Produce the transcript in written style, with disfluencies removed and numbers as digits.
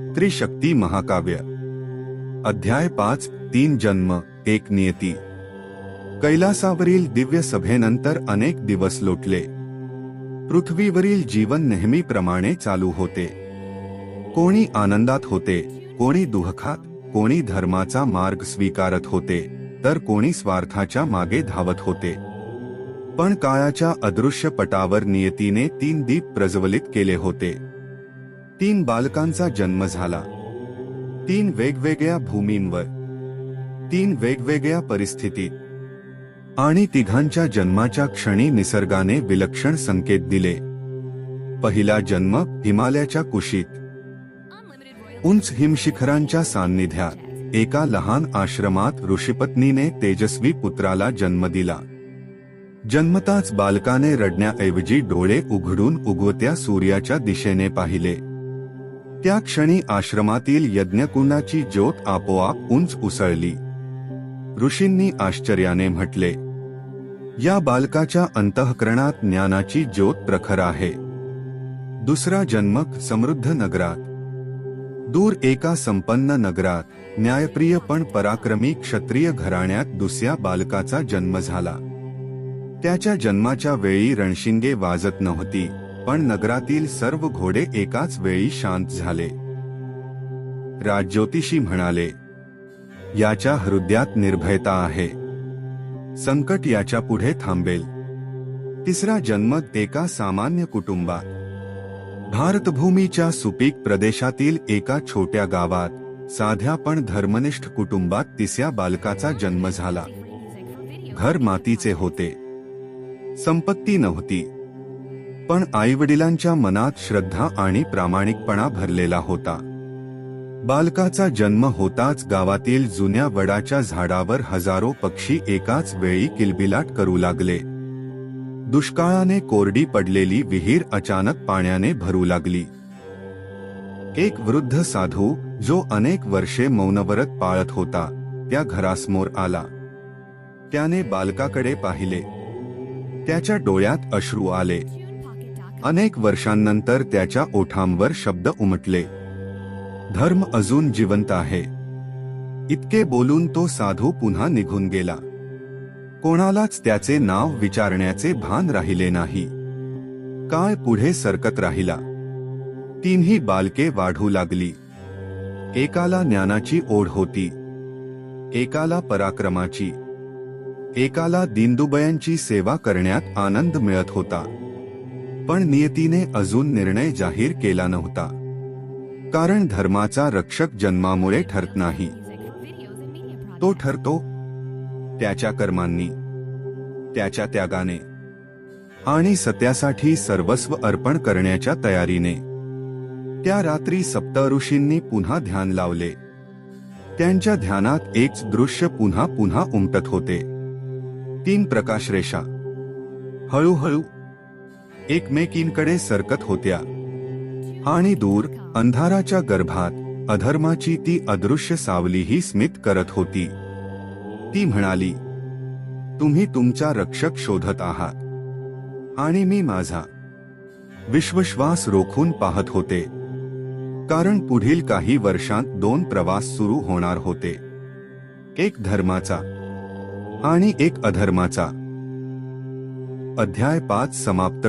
त्रिशक्ती महाकाव्य अध्याय 5 3 जन्म एक नियती। कैलासावरील दिव्य सभेनंतर अनेक दिवस लोटले। पृथ्वीवरील जीवन नेहमीप्रमाणे चालू होते। कोणी आनंदात होते, कोणी दुःखात, कोणी धर्माचा मार्ग स्वीकारत होते, तर कोणी स्वार्थाच्या मागे धावत होते। पण काळाच्या अदृश्य पटावर नियतीने 3 दीप प्रज्वलित केले होते। 3 बालकांचा जन्म झाला। 3 वेगवेगळ्या भूमींवर, 3 वेगवेगळ्या परिस्थितीत, आणि तिघांच्या जन्माच्या क्षणी निसर्गाने विलक्षण संकेत दिले। पहिला जन्म हिमालयाच्या कुशीत, उंच हिमशिखरांच्या सान्निध्यात एका लहान आश्रमात ऋषीपत्नीने तेजस्वी पुत्राला जन्म दिला। जन्मताच बालकाने रडण्याऐवजी डोळे उघडून उगवत्या सूर्याच्या दिशेने पाहिले। त्या क्षणी आश्रमातील यज्ञकुंडाची ज्योत आपोआप उंच उसळली। ऋषींनी आश्चर्याने म्हटले, या बालकाच्या अंतःकरणात ज्ञानाची ज्योत प्रखर आहे। दुसरा जन्म समृद्ध नगरात, दूर एका संपन्न नगरात, न्यायप्रिय पण पराक्रमी क्षत्रिय घराण्यात दुसऱ्या बालकाचा जन्म झाला। त्याच्या जन्माच्या वेळी रणशिंगे वाजत नव्हती, पण नगरातील सर्व घोडे एकाच वेळी शांत झाले। राजज्योतिषी म्हणाले, याच्या हृदयात निर्भयता आहे, संकट याच्या पुढे थांबेल। तिसरा जन्म एका सामान्य कुटुंबात, भारतभूमीच्या सुपीक प्रदेशातील एका छोट्या गावात, साध्या पण धर्मनिष्ठ कुटुंबात तिसऱ्या बालकाचा जन्म झाला। घर मातीचे होते, संपत्ती नव्हती, पण आईवडिलांच्या मनात श्रद्धा आणि प्रामाणिकपणा भरलेला होता। बालकाचा जन्म होताच गावातील जुन्या वडाच्या झाडावर हजारो पक्षी एकाच वेळी किलबिलाट करू लागले। दुष्काळाने कोरडी पडलेली विहीर अचानक पाण्याने भरू लागली। एक वृद्ध साधू, जो अनेक वर्षे मौनव्रत पाळत होता, त्या घरासमोर आला। त्याने बालकाकडे पाहिले। त्याच्या डोळ्यात अश्रू आले। अनेक वर्षांनंतर त्याच्या ओठांवर शब्द उमटले, धर्म अजून जिवंत आहे। इतके बोलून तो साधू पुन्हा निघून गेला। कोणालाच त्याचे नाव विचारण्याचे भान राहिले नाही। काळ पुढे सरकत राहिला। 3ही बालके वाढू लागली। एकाला ज्ञानाची ओढ होती, एकाला पराक्रमाची, एकाला दीनदुबळ्यांची सेवा करण्यात आनंद मिळत होता। पण नियतीने अजून निर्णय जाहीर केला नव्हता, कारण धर्माचा रक्षक जन्मामुळे ठरत नाही, तो ठरतो त्याच्या कर्मांनी, त्याच्या त्यागाने आणि सत्यासाठी सर्वस्व अर्पण करण्याच्या तयारीने। त्या रात्री सप्तऋषींनी पुन्हा ध्यान लावले। त्यांच्या ध्यानात एक दृश्य पुन्हा पुन्हा उमटत होते। 3 प्रकाशरेषा हळूहळू एकमेकींकडे सरकत होत्या, आणि दूर अंधाराच्या गर्भात अधर्माची ती अदृश्य सावलीही स्मित करत होती। ती म्हणाली, तुम्ही तुमचा रक्षक शोधत आहात, आणि मी माझा विश्वास रोखून पाहत होते, कारण पुढील काही वर्षांत 2 प्रवास सुरू होणार होते, एक धर्माचा आणि एक अधर्माचा। अध्याय 5 समाप्त।